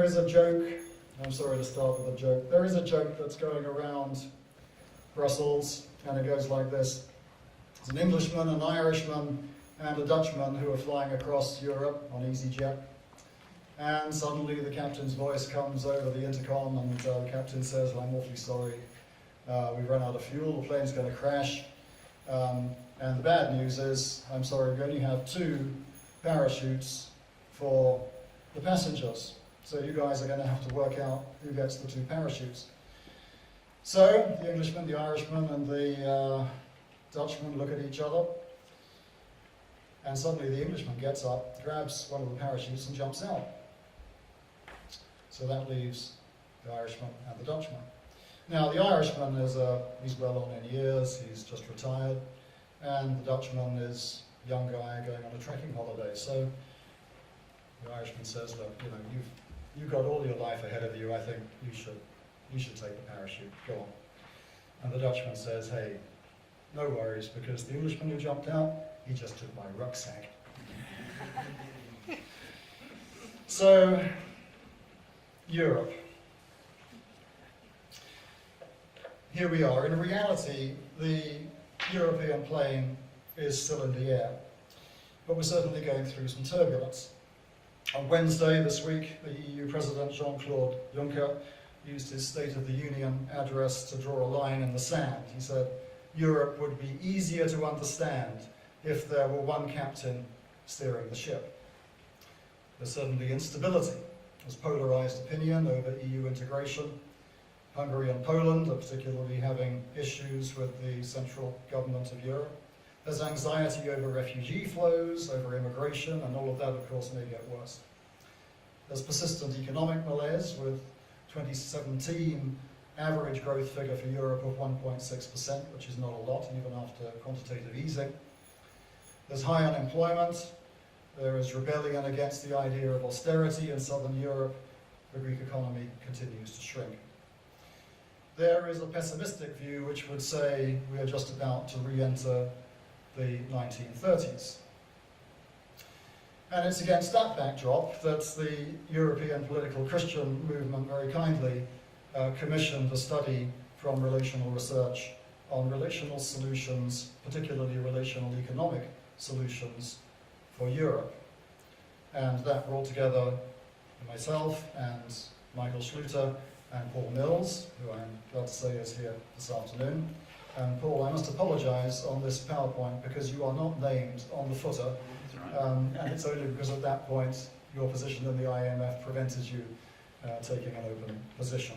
is a joke, I'm sorry to start with a joke, there is a joke that's going around Brussels, and it goes like this. There's an Englishman, an Irishman, and a Dutchman who are flying across Europe on EasyJet. And suddenly the captain's voice comes over the intercom, and the captain says, "I'm awfully sorry, we've run out of fuel, the plane's going to crash. And the bad news is, I'm sorry, we only have 2 parachutes for the passengers. So you guys are going to have to work out who gets the 2 parachutes." So the Englishman, the Irishman, and the Dutchman look at each other. And suddenly the Englishman gets up, grabs one of the parachutes and jumps out. So that leaves the Irishman and the Dutchman. Now the Irishman he's well on in years, he's just retired, and the Dutchman is a young guy going on a trekking holiday. So the Irishman says, "Look, you've got all your life ahead of you, I think you should take the parachute, go on." And the Dutchman says, "Hey, no worries, because the Englishman who jumped out, he just took my rucksack." So, Europe. Here we are. In reality, the European plane is still in the air, but we're certainly going through some turbulence. On Wednesday this week, the EU President Jean-Claude Juncker used his State of the Union address to draw a line in the sand. He said, "Europe would be easier to understand if there were one captain steering the ship." There's certainly instability. There's polarized opinion over EU integration. Hungary and Poland are particularly having issues with the central government of Europe. There's anxiety over refugee flows, over immigration, and all of that, of course, may get worse. There's persistent economic malaise, with 2017 average growth figure for Europe of 1.6%, which is not a lot, even after quantitative easing. There's high unemployment. There is rebellion against the idea of austerity in southern Europe. The Greek economy continues to shrink. There is a pessimistic view which would say we are just about to re-enter the 1930s. And it's against that backdrop that the European Political Christian Movement very kindly commissioned a study from Relational Research on relational solutions, particularly relational economic solutions for Europe. And that brought together myself and Michael Schluter and Paul Mills, who I'm glad to say is here this afternoon. And Paul, I must apologise on this PowerPoint because you are not named on the footer, and it's only because at that point your position in the IMF prevented you taking an open position.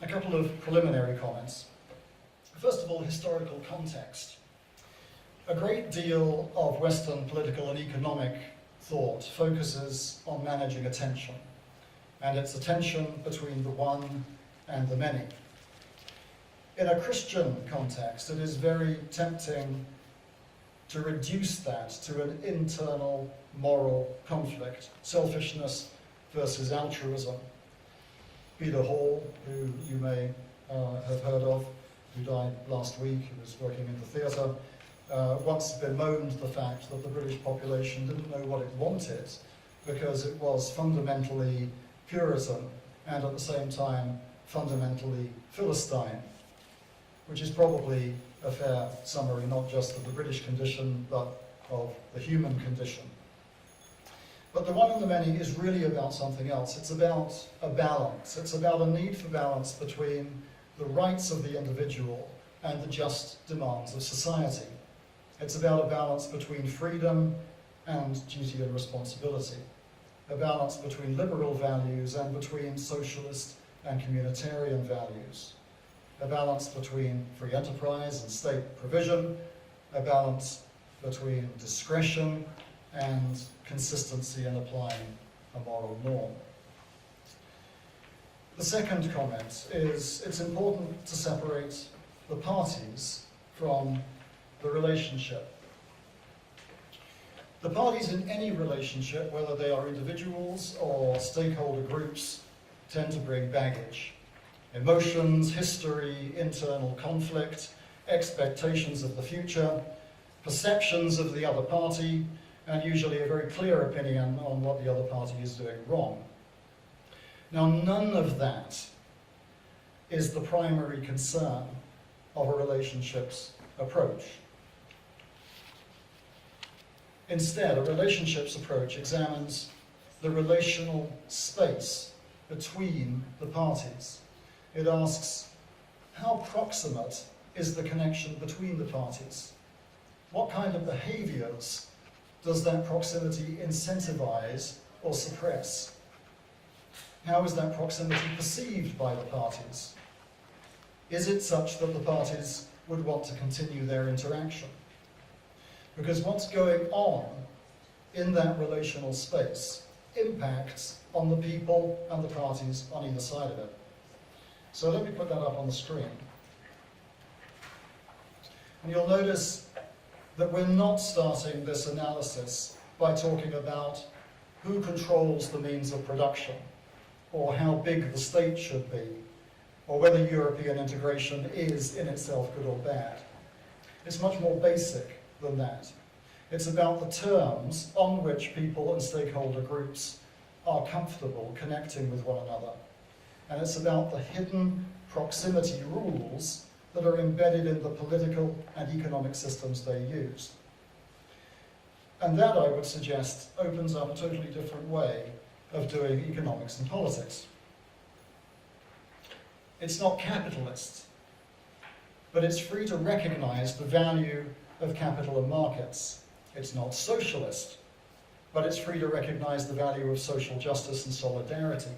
A couple of preliminary comments. First of all, historical context. A great deal of Western political and economic thought focuses on managing attention, and it's attention between the one and the many. In a Christian context, it is very tempting to reduce that to an internal moral conflict, selfishness versus altruism. Peter Hall, who you may have heard of, who died last week, who was working in the theatre, once bemoaned the fact that the British population didn't know what it wanted because it was fundamentally Puritan and at the same time fundamentally Philistine, which is probably a fair summary not just of the British condition but of the human condition. But the one and the many is really about something else. It's about a balance. It's about a need for balance between the rights of the individual and the just demands of society. It's about a balance between freedom and duty and responsibility, a balance between liberal values and between socialist and communitarian values, a balance between free enterprise and state provision, a balance between discretion and consistency in applying a moral norm. The second comment is it's important to separate the parties from the relationship. The parties in any relationship, whether they are individuals or stakeholder groups, tend to bring baggage. Emotions, history, internal conflict, expectations of the future, perceptions of the other party, and usually a very clear opinion on what the other party is doing wrong. Now, none of that is the primary concern of a relationships approach. Instead, a relationships approach examines the relational space between the parties. It asks, how proximate is the connection between the parties? What kind of behaviors does that proximity incentivize or suppress? How is that proximity perceived by the parties? Is it such that the parties would want to continue their interaction? Because what's going on in that relational space impacts on the people and the parties on either side of it. So let me put that up on the screen. And you'll notice that we're not starting this analysis by talking about who controls the means of production, or how big the state should be, or whether European integration is in itself good or bad. It's much more basic than that. It's about the terms on which people and stakeholder groups are comfortable connecting with one another. And it's about the hidden proximity rules that are embedded in the political and economic systems they use. And that, I would suggest, opens up a totally different way of doing economics and politics. It's not capitalist, but it's free to recognize the value of capital and markets. It's not socialist, but it's free to recognize the value of social justice and solidarity.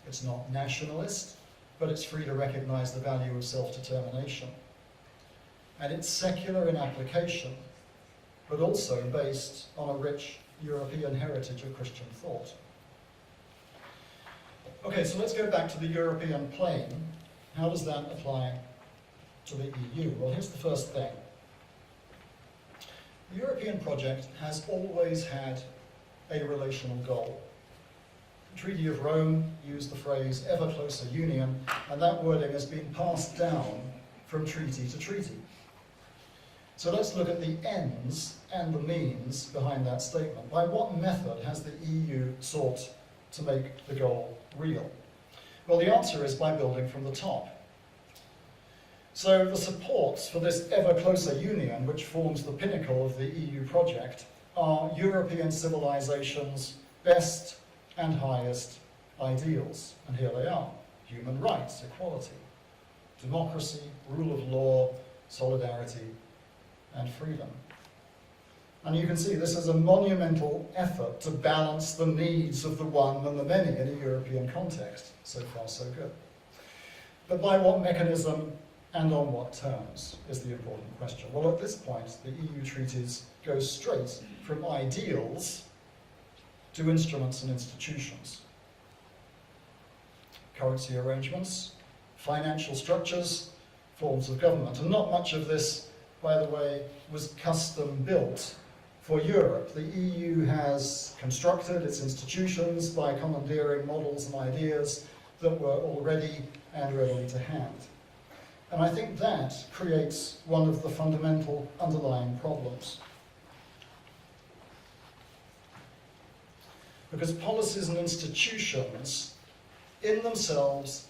It's not nationalist, but it's free to recognize the value of self-determination. And it's secular in application, but also based on a rich European heritage of Christian thought. Okay, so let's go back to the European plane. How does that apply to the EU? Well, here's the first thing. The European project has always had a relational goal. The Treaty of Rome used the phrase ever closer union, and that wording has been passed down from treaty to treaty. So let's look at the ends and the means behind that statement. By what method has the EU sought to make the goal real? Well, the answer is by building from the top. So the supports for this ever closer union, which forms the pinnacle of the EU project, are European civilization's best and highest ideals. And here they are: human rights, equality, democracy, rule of law, solidarity, and freedom. And you can see this is a monumental effort to balance the needs of the one and the many in a European context. So far, so good. But by what mechanism and on what terms is the important question? Well, at this point, the EU treaties go straight from ideals to instruments and institutions. Currency arrangements, financial structures, forms of government. And not much of this, by the way, was custom built for Europe. The EU has constructed its institutions by commandeering models and ideas that were already and readily to hand. And I think that creates one of the fundamental underlying problems. Because policies and institutions in themselves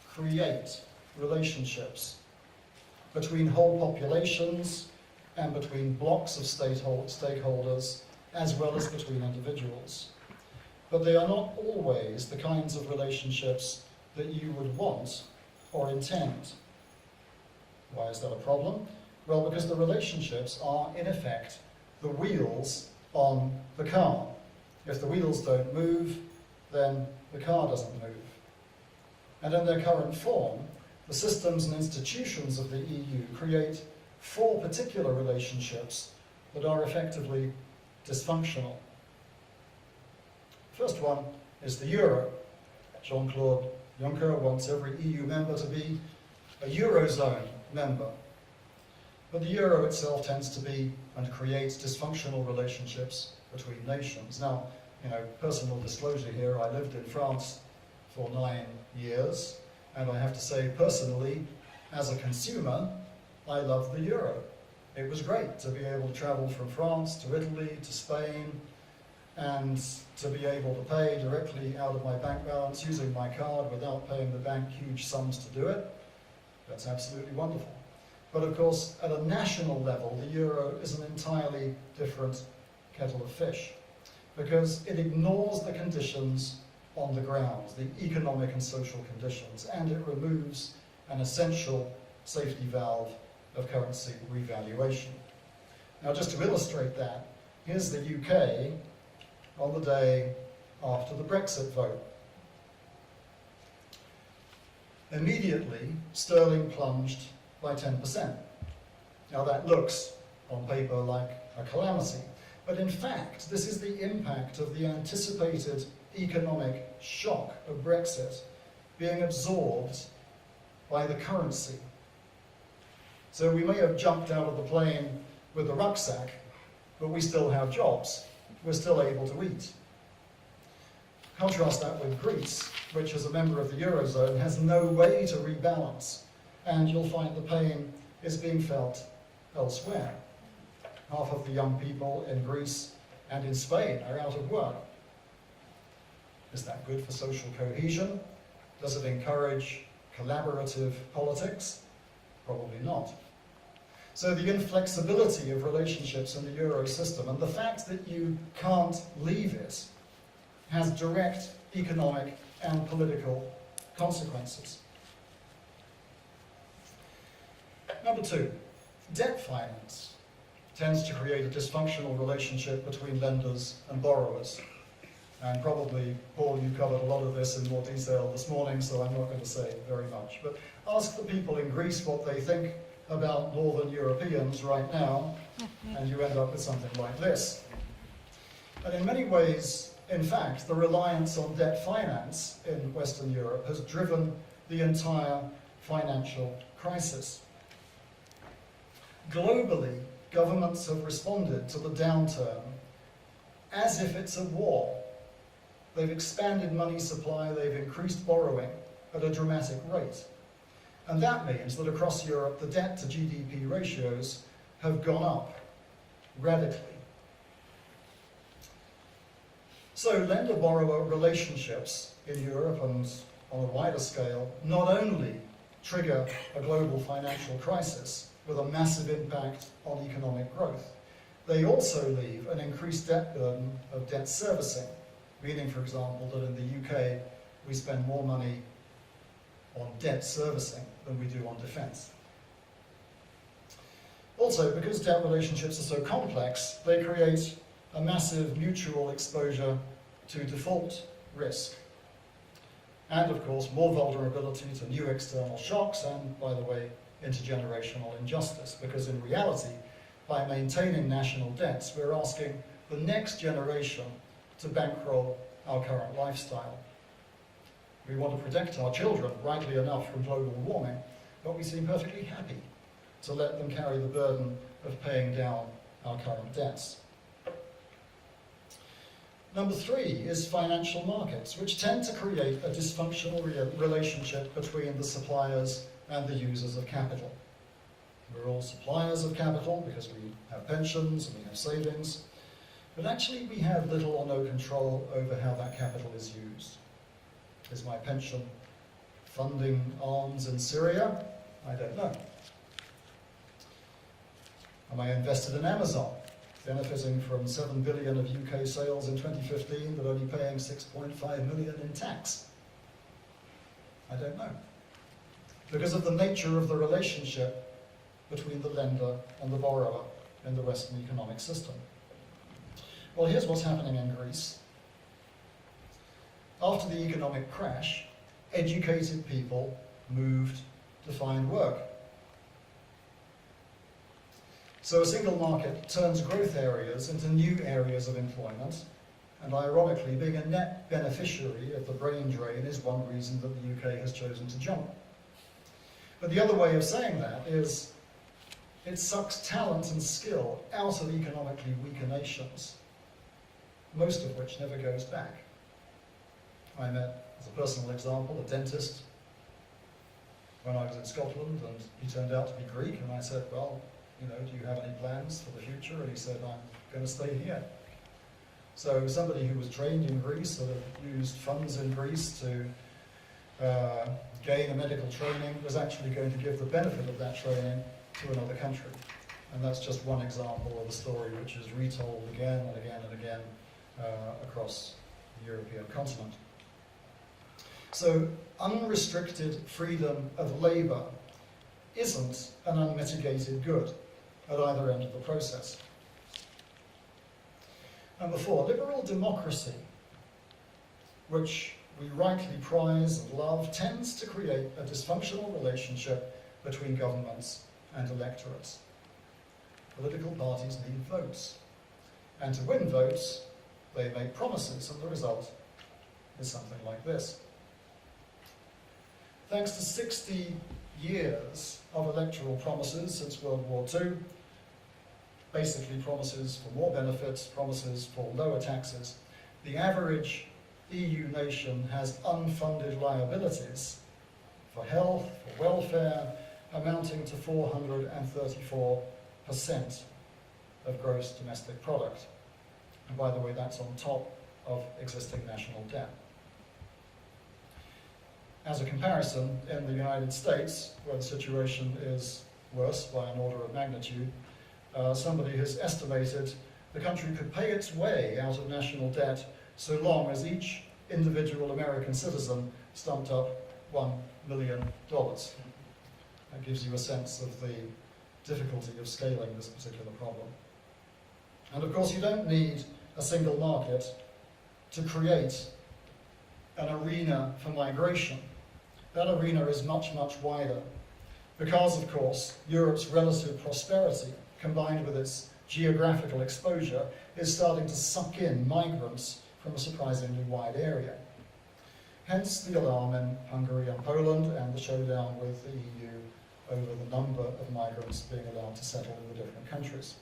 create relationships between whole populations and between blocks of stakeholders, as well as between individuals. But they are not always the kinds of relationships that you would want or intend. Why is that a problem? Well, because the relationships are, in effect, the wheels on the car. If the wheels don't move, then the car doesn't move. And in their current form, the systems and institutions of the EU create four particular relationships that are effectively dysfunctional. First one is the euro. Jean-Claude Juncker wants every EU member to be a Eurozone member. But the euro itself tends to be and create dysfunctional relationships between nations. Now, personal disclosure here, I lived in France for 9 years, and I have to say personally, as a consumer, I love the euro. It was great to be able to travel from France to Italy to Spain and to be able to pay directly out of my bank balance using my card without paying the bank huge sums to do it. That's absolutely wonderful. But of course, at a national level, the euro is an entirely different kettle of fish because it ignores the conditions on the ground, the economic and social conditions, and it removes an essential safety valve of currency revaluation. Now, just to illustrate that, here's the UK on the day after the Brexit vote. Immediately, sterling plunged by 10%. Now that looks on paper like a calamity, but in fact, this is the impact of the anticipated economic shock of Brexit being absorbed by the currency. So we may have jumped out of the plane with the rucksack, but we still have jobs. We're still able to eat. Contrast that with Greece, which as a member of the Eurozone has no way to rebalance, and you'll find the pain is being felt elsewhere. Half of the young people in Greece and in Spain are out of work. Is that good for social cohesion? Does it encourage collaborative politics? Probably not. So the inflexibility of relationships in the euro system and the fact that you can't leave it has direct economic and political consequences. Number two, debt finance tends to create a dysfunctional relationship between lenders and borrowers. And probably, Paul, you covered a lot of this in more detail this morning, so I'm not going to say very much. But ask the people in Greece what they think about Northern Europeans right now, and you end up with something like this. And in many ways, in fact, the reliance on debt finance in Western Europe has driven the entire financial crisis. Globally, governments have responded to the downturn as if it's a war. They've expanded money supply, they've increased borrowing at a dramatic rate. And that means that across Europe, the debt to GDP ratios have gone up radically. So lender-borrower relationships in Europe and on a wider scale not only trigger a global financial crisis with a massive impact on economic growth, they also leave an increased debt burden of debt servicing, meaning, for example, that in the UK we spend more money on debt servicing than we do on defence. Also, because debt relationships are so complex, they create a massive mutual exposure to default risk. And, of course, more vulnerability to new external shocks and, by the way, intergenerational injustice. Because in reality, by maintaining national debts, we're asking the next generation to bankroll our current lifestyle. We want to protect our children, rightly enough, from global warming, but we seem perfectly happy to let them carry the burden of paying down our current debts. Number three is financial markets, which tend to create a dysfunctional relationship between the suppliers and the users of capital. We're all suppliers of capital because we have pensions and we have savings, but actually we have little or no control over how that capital is used. Is my pension funding arms in Syria? I don't know. Am I invested in Amazon, benefiting from 7 billion of UK sales in 2015, but only paying 6.5 million in tax? I don't know. Because of the nature of the relationship between the lender and the borrower in the Western economic system. Well, here's what's happening in Greece. After the economic crash, educated people moved to find work. So a single market turns growth areas into new areas of employment, and ironically, being a net beneficiary of the brain drain is one reason that the UK has chosen to jump. But the other way of saying that is it sucks talent and skill out of economically weaker nations, most of which never goes back. I met, as a personal example, a dentist when I was in Scotland, and he turned out to be Greek, and I said, well, you know, do you have any plans for the future? And he said, I'm going to stay here. So somebody who was trained in Greece, sort of used funds in Greece to gain a medical training, was actually going to give the benefit of that training to another country. And that's just one example of a story which is retold again and again and again across the European continent. So unrestricted freedom of labour isn't an unmitigated good at either end of the process. Number 4, liberal democracy, which we rightly prize and love, tends to create a dysfunctional relationship between governments and electorates. Political parties need votes, and to win votes, they make promises, and the result is something like this. Thanks to 60 years of electoral promises since World War II, basically promises for more benefits, promises for lower taxes, the average EU nation has unfunded liabilities for health, for welfare, amounting to 434% of gross domestic product. And by the way, that's on top of existing national debt. As a comparison, in the United States, where the situation is worse by an order of magnitude, somebody has estimated the country could pay its way out of national debt so long as each individual American citizen stumped up $1 million. That gives you a sense of the difficulty of scaling this particular problem. And of course, you don't need a single market to create an arena for migration. That arena is much, much wider because, of course, Europe's relative prosperity, combined with its geographical exposure, is starting to suck in migrants from a surprisingly wide area. Hence the alarm in Hungary and Poland and the showdown with the EU over the number of migrants being allowed to settle in the different countries.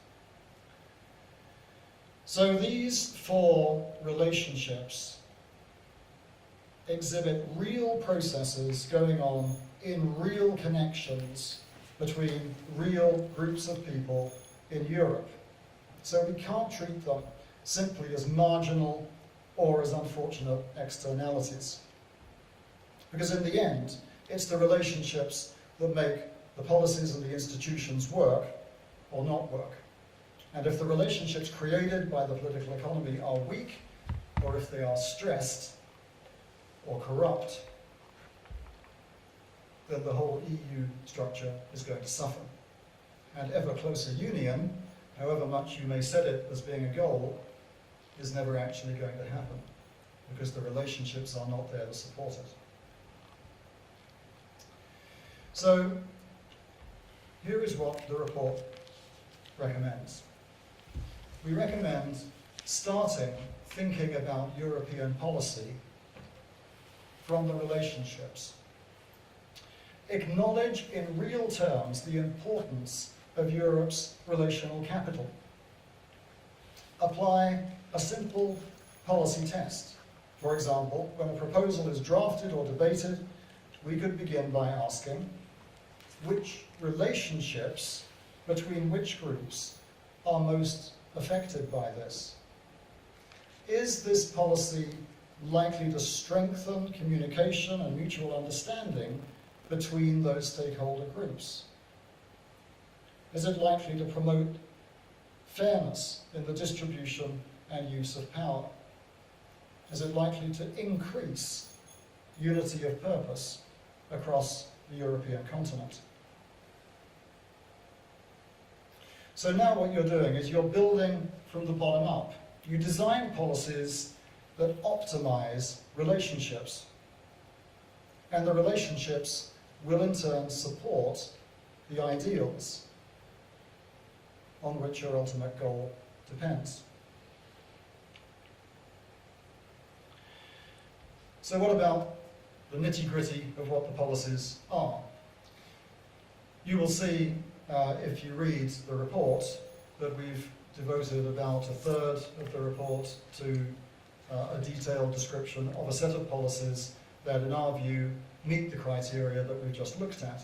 So these 4 relationships exhibit real processes going on in real connections between real groups of people in Europe. So we can't treat them simply as marginal or as unfortunate externalities. Because in the end, it's the relationships that make the policies and the institutions work or not work. And if the relationships created by the political economy are weak, or if they are stressed or corrupt, then the whole EU structure is going to suffer. And ever closer union, however much you may set it as being a goal, is never actually going to happen, because the relationships are not there to support it. So, here is what the report recommends. We recommend starting thinking about European policy from the relationships. Acknowledge in real terms the importance of Europe's relational capital. Apply a simple policy test. For example, when a proposal is drafted or debated, we could begin by asking which relationships between which groups are most affected by this. Is this policy likely to strengthen communication and mutual understanding between those stakeholder groups? Is it likely to promote fairness in the distribution and use of power? Is it likely to increase unity of purpose across the European continent? So now what you're doing is you're building from the bottom up. You design policies that optimize relationships, and the relationships will in turn support the ideals on which your ultimate goal depends. So what about the nitty-gritty of what the policies are? You will see, if you read the report, that we've devoted about a third of the report to a detailed description of a set of policies that, in our view, meet the criteria that we've just looked at.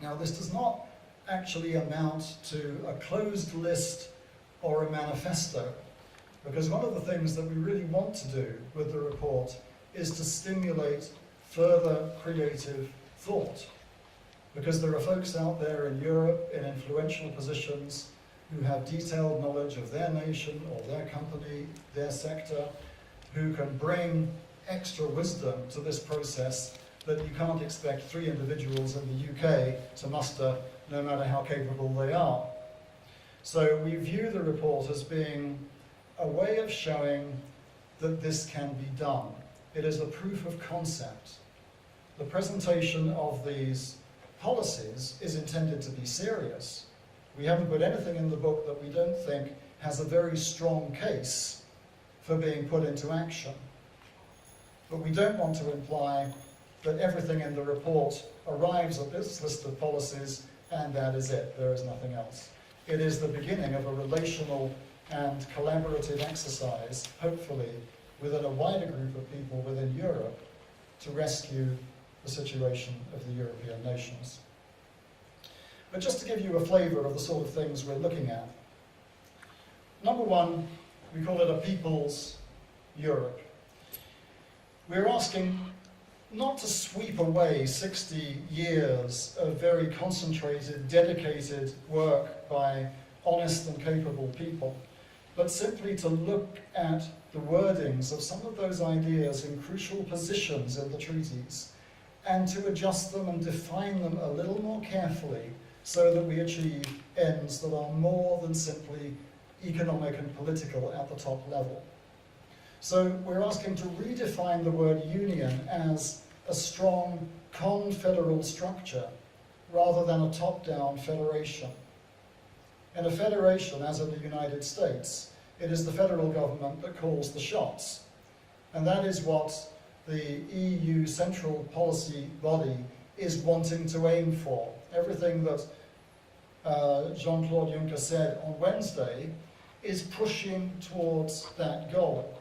Now, this does not actually amount to a closed list or a manifesto. Because one of the things that we really want to do with the report is to stimulate further creative thought. Because there are folks out there in Europe in influential positions who have detailed knowledge of their nation or their company, their sector, who can bring extra wisdom to this process that you can't expect 3 individuals in the UK to muster, no matter how capable they are. So we view the report as being a way of showing that this can be done. It is a proof of concept. The presentation of these policies is intended to be serious. We haven't put anything in the book that we don't think has a very strong case for being put into action. But we don't want to imply that everything in the report arrives at this list of policies and that is it, there is nothing else. It is the beginning of a relational and collaborative exercise, hopefully, within a wider group of people within Europe to rescue the situation of the European nations. But just to give you a flavour of the sort of things we're looking at. Number one, we call it a people's Europe. We're asking not to sweep away 60 years of very concentrated, dedicated work by honest and capable people, but simply to look at the wordings of some of those ideas in crucial positions in the treaties and to adjust them and define them a little more carefully so that we achieve ends that are more than simply economic and political at the top level. So we're asking to redefine the word union as a strong confederal structure rather than a top-down federation. In a federation, as in the United States, it is the federal government that calls the shots. And that is what the EU central policy body is wanting to aim for. Everything that Jean-Claude Juncker said on Wednesday is pushing towards that goal.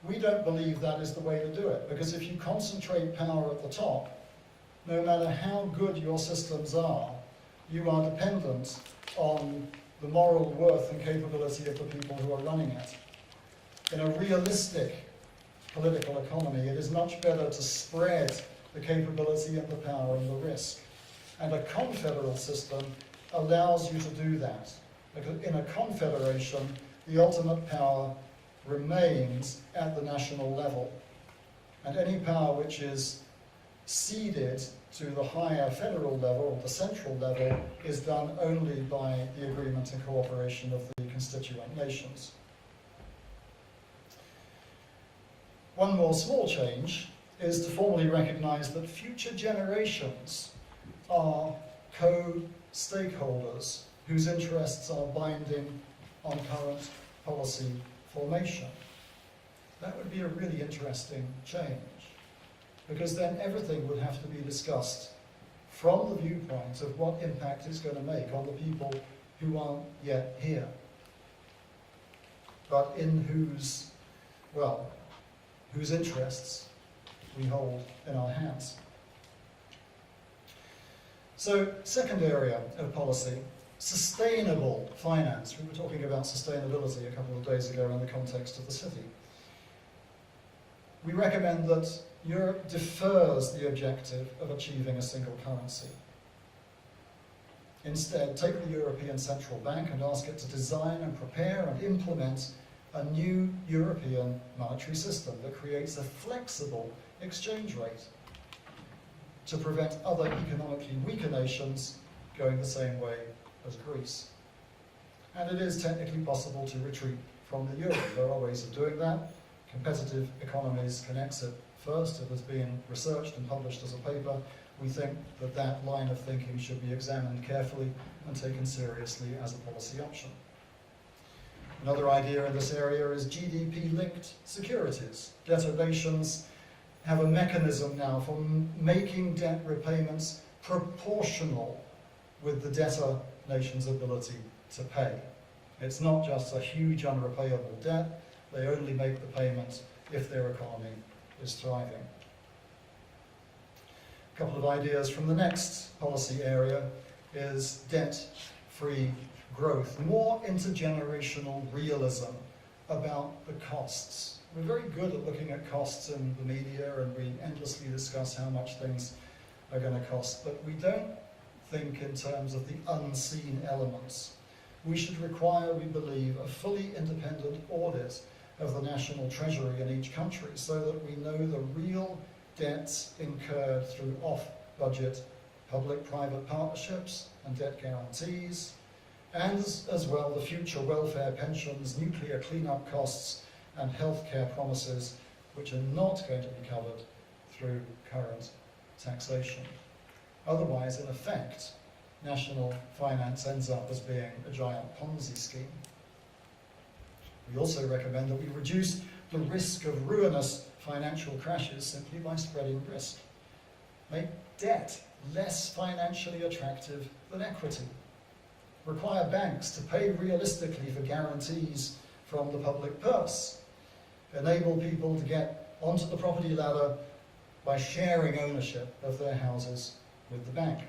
We don't believe that is the way to do it, because if you concentrate power at the top, no matter how good your systems are, you are dependent on the moral worth and capability of the people who are running it. In a realistic political economy, it is much better to spread the capability and the power and the risk. And a confederal system allows you to do that. Because in a confederation, the ultimate power remains at the national level. And any power which is ceded to the higher federal level, or the central level, is done only by the agreement and cooperation of the constituent nations. One more small change is to formally recognize that future generations are co-stakeholders whose interests are binding on current policy formation. That would be a really interesting change, because then everything would have to be discussed from the viewpoint of what impact it's going to make on the people who aren't yet here, but in whose interests we hold in our hands. So, second area of policy, sustainable finance. We were talking about sustainability a couple of days ago in the context of the city. We recommend that Europe defers the objective of achieving a single currency. Instead, take the European Central Bank and ask it to design and prepare and implement a new European monetary system that creates a flexible exchange rate to prevent other economically weaker nations going the same way as Greece. And it is technically possible to retreat from the euro. There are ways of doing that. Competitive economies can exit first. It has been researched and published as a paper. We think that that line of thinking should be examined carefully and taken seriously as a policy option. Another idea in this area is GDP-linked securities. Debtor nations have a mechanism now for making debt repayments proportional with the debtor nation's ability to pay. It's not just a huge unrepayable debt. They only make the payments if their economy is thriving. A couple of ideas from the next policy area is debt-free growth, more intergenerational realism about the costs. We're very good at looking at costs in the media, and we endlessly discuss how much things are going to cost, but we don't think in terms of the unseen elements. We should require, we believe, a fully independent audit of the national treasury in each country so that we know the real debts incurred through off-budget public-private partnerships and debt guarantees, and as well the future welfare pensions, nuclear cleanup costs, and healthcare promises, which are not going to be covered through current taxation. Otherwise, in effect, national finance ends up as being a giant Ponzi scheme. We also recommend that we reduce the risk of ruinous financial crashes simply by spreading risk. Make debt less financially attractive than equity. Require banks to pay realistically for guarantees from the public purse. Enable people to get onto the property ladder by sharing ownership of their houses with the bank.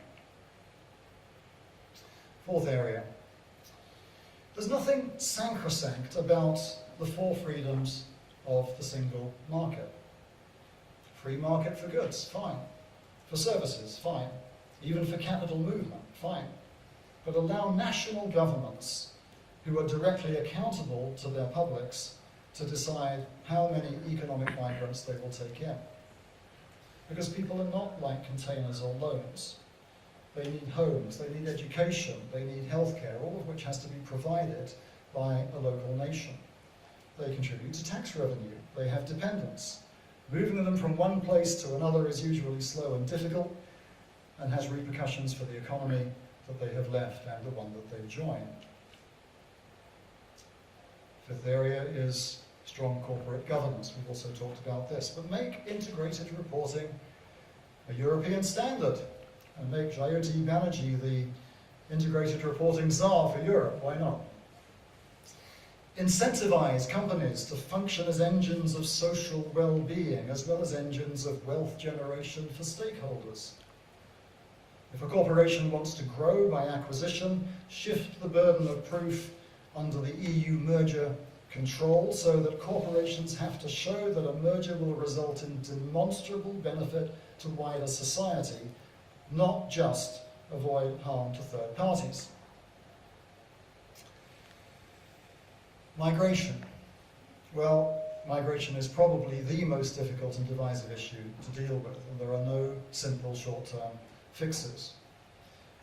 Fourth area. There's nothing sacrosanct about the four freedoms of the single market. Free market for goods, fine. For services, fine. Even for capital movement, fine. But allow national governments, who are directly accountable to their publics, to decide how many economic migrants they will take in. Because people are not like containers or loans. They need homes, they need education, they need healthcare, all of which has to be provided by a local nation. They contribute to tax revenue, they have dependents. Moving them from one place to another is usually slow and difficult and has repercussions for the economy that they have left and the one that they've joined. Fifth area is strong corporate governance. We've also talked about this. But make integrated reporting a European standard and make Jayoti Banerjee the integrated reporting czar for Europe. Why not? Incentivize companies to function as engines of social well-being as well as engines of wealth generation for stakeholders. If a corporation wants to grow by acquisition, shift the burden of proof under the EU merger control so that corporations have to show that a merger will result in demonstrable benefit to wider society, not just avoid harm to third parties. Migration. Well, migration is probably the most difficult and divisive issue to deal with, and there are no simple short-term fixes.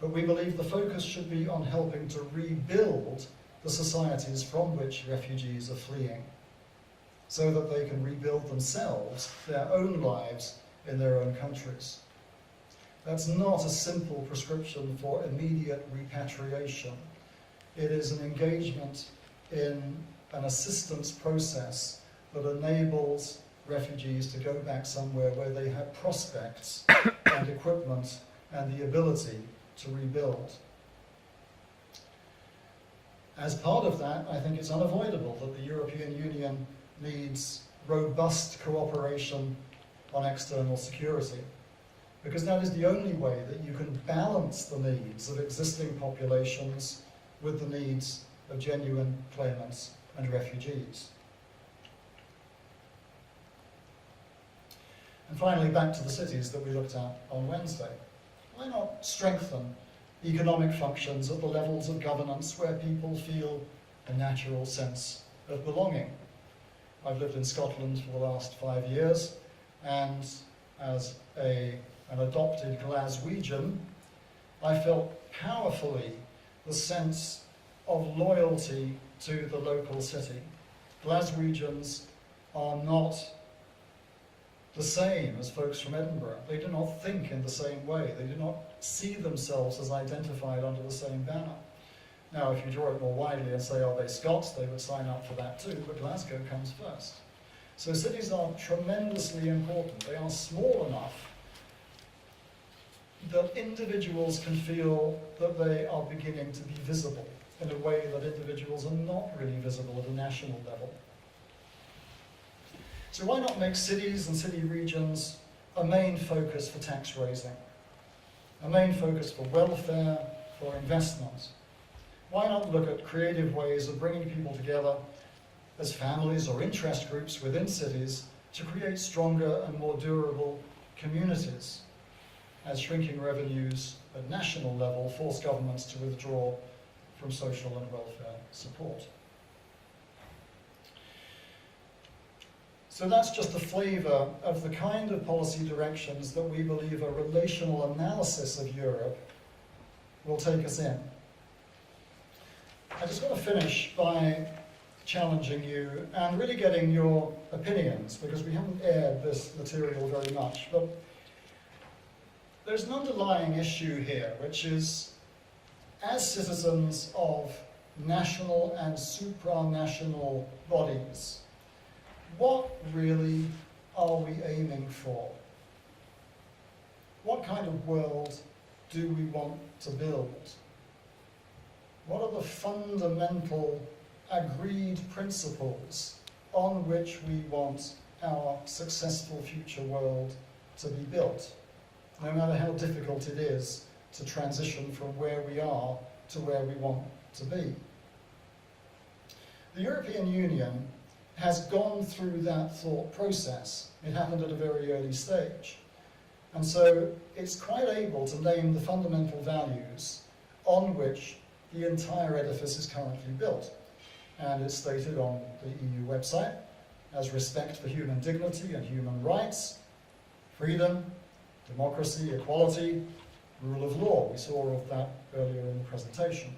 But we believe the focus should be on helping to rebuild the societies from which refugees are fleeing, so that they can rebuild themselves, their own lives in their own countries. That's not a simple prescription for immediate repatriation. It is an engagement in an assistance process that enables refugees to go back somewhere where they have prospects and equipment and the ability to rebuild. As part of that, I think it's unavoidable that the European Union needs robust cooperation on external security, because that is the only way that you can balance the needs of existing populations with the needs of genuine claimants and refugees. And finally, back to the cities that we looked at on Wednesday. Why not strengthen economic functions at the levels of governance where people feel a natural sense of belonging? I've lived in Scotland for the last 5 years, and as an adopted Glaswegian, I felt powerfully the sense of loyalty to the local city. Glaswegians are not the same as folks from Edinburgh. They do not think in the same way. They do not see themselves as identified under the same banner. Now, if you draw it more widely and say, are they Scots, they would sign up for that too, but Glasgow comes first. So cities are tremendously important. They are small enough that individuals can feel that they are beginning to be visible in a way that individuals are not really visible at a national level. So why not make cities and city regions a main focus for tax raising, a main focus for welfare, for investment? Why not look at creative ways of bringing people together as families or interest groups within cities to create stronger and more durable communities, as shrinking revenues at national level force governments to withdraw from social and welfare support? So that's just a flavour of the kind of policy directions that we believe a relational analysis of Europe will take us in. I just want to finish by challenging you and really getting your opinions, because we haven't aired this material very much, but there's an underlying issue here, which is, as citizens of national and supranational bodies, what really are we aiming for? What kind of world do we want to build? What are the fundamental agreed principles on which we want our successful future world to be built, no matter how difficult it is to transition from where we are to where we want to be? The European Union has gone through that thought process. It happened at a very early stage. And so it's quite able to name the fundamental values on which the entire edifice is currently built. And it's stated on the EU website as respect for human dignity and human rights, freedom, democracy, equality, rule of law. We saw of that earlier in the presentation.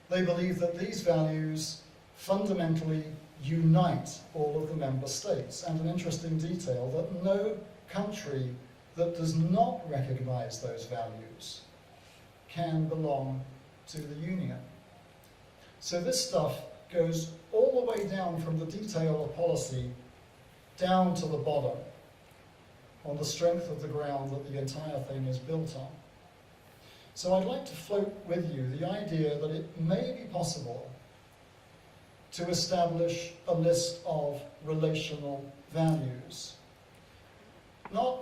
They believe that these values fundamentally unite all of the member states. And an interesting detail, that no country that does not recognize those values can belong to the Union. So this stuff goes all the way down from the detail of policy down to the bottom, on the strength of the ground that the entire thing is built on. So I'd like to float with you the idea that it may be possible to establish a list of relational values, not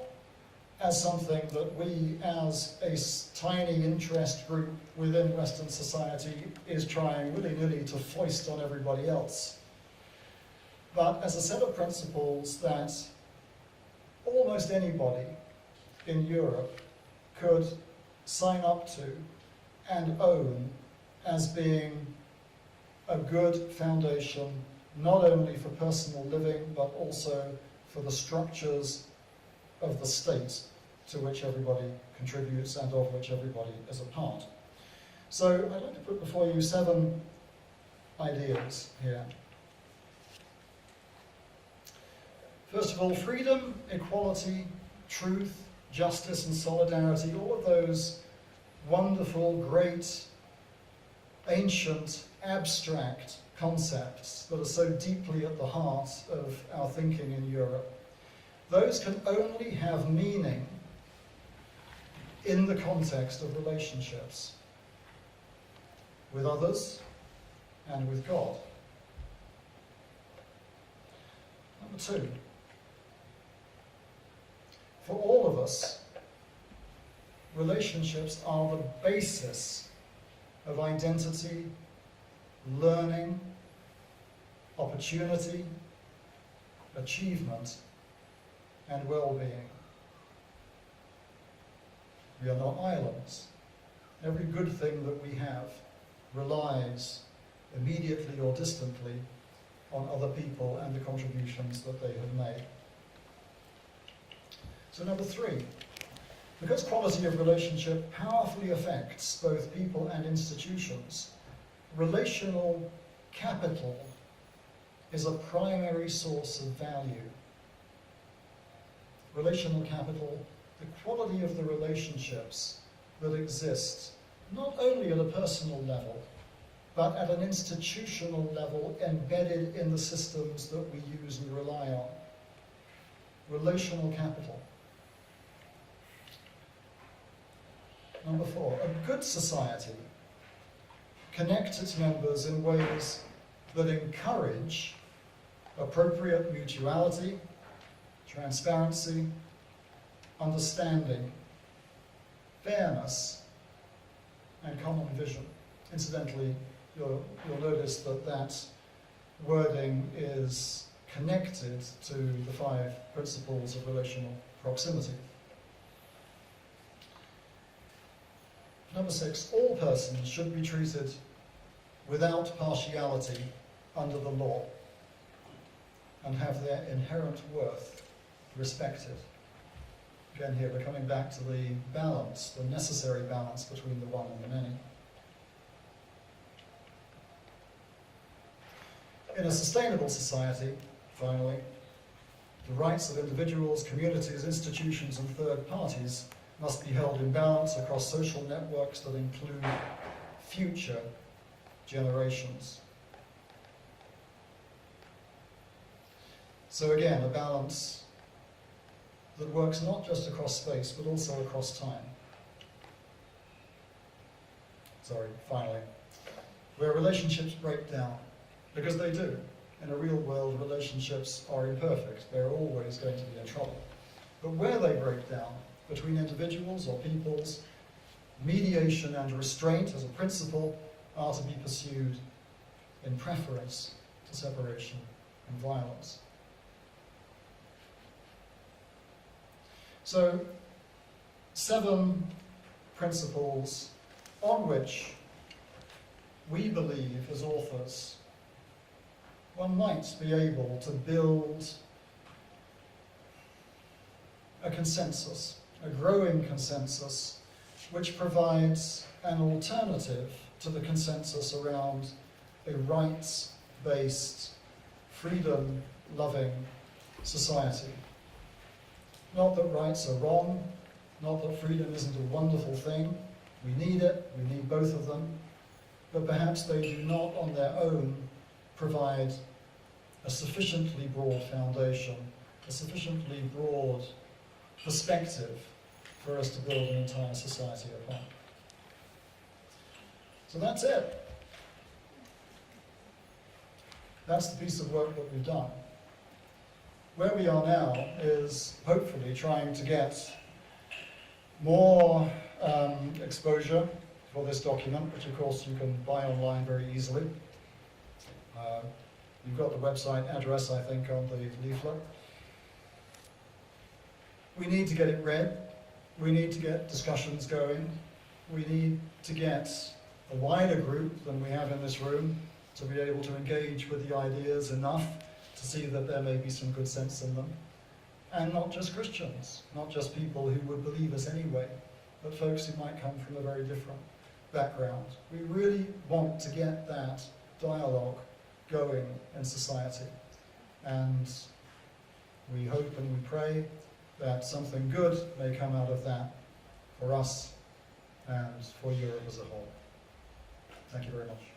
as something that we as a tiny interest group within Western society is trying willy-nilly to foist on everybody else, but as a set of principles that almost anybody in Europe could sign up to and own as being a good foundation, not only for personal living, but also for the structures of the state to which everybody contributes and of which everybody is a part. So I'd like to put before you 7 ideas here. First of all, freedom, equality, truth, justice and solidarity, all of those wonderful, great, ancient, abstract concepts that are so deeply at the heart of our thinking in Europe, those can only have meaning in the context of relationships with others and with God. Number 2, for all of us, relationships are the basis of identity, learning, opportunity, achievement, and well-being. We are not islands. Every good thing that we have relies immediately or distantly on other people and the contributions that they have made. So number 3, because quality of relationship powerfully affects both people and institutions, relational capital is a primary source of value. Relational capital, the quality of the relationships that exist, not only at a personal level, but at an institutional level embedded in the systems that we use and rely on. Relational capital. Number 4, a good society connects its members in ways that encourage appropriate mutuality, transparency, understanding, fairness, and common vision. Incidentally, you'll notice that that wording is connected to the 5 principles of relational proximity. Number 6, all persons should be treated without partiality under the law and have their inherent worth respected. Again here, we're coming back to the balance, the necessary balance between the one and the many. In a sustainable society, finally, the rights of individuals, communities, institutions, and third parties must be held in balance across social networks that include future generations. So again, a balance that works not just across space, but also across time. Finally, where relationships break down, because they do. In a real world, relationships are imperfect. They're always going to be in trouble. But where they break down, between individuals or peoples, mediation and restraint as a principle are to be pursued in preference to separation and violence. So, 7 principles on which we believe as authors one might be able to build a consensus, a growing consensus, which provides an alternative to the consensus around a rights-based, freedom-loving society. Not that rights are wrong, not that freedom isn't a wonderful thing. We need it, we need both of them, but perhaps they do not on their own provide a sufficiently broad foundation, a sufficiently broad perspective for us to build an entire society upon. So that's it. That's the piece of work that we've done. Where we are now is hopefully trying to get more exposure for this document, which of course you can buy online very easily. You've got the website address, I think, on the leaflet. We need to get it read. We need to get discussions going. We need to get a wider group than we have in this room to be able to engage with the ideas enough to see that there may be some good sense in them. And not just Christians, not just people who would believe us anyway, but folks who might come from a very different background. We really want to get that dialogue going in society. And we hope and we pray that something good may come out of that for us and for Europe as a whole. Thank you very much.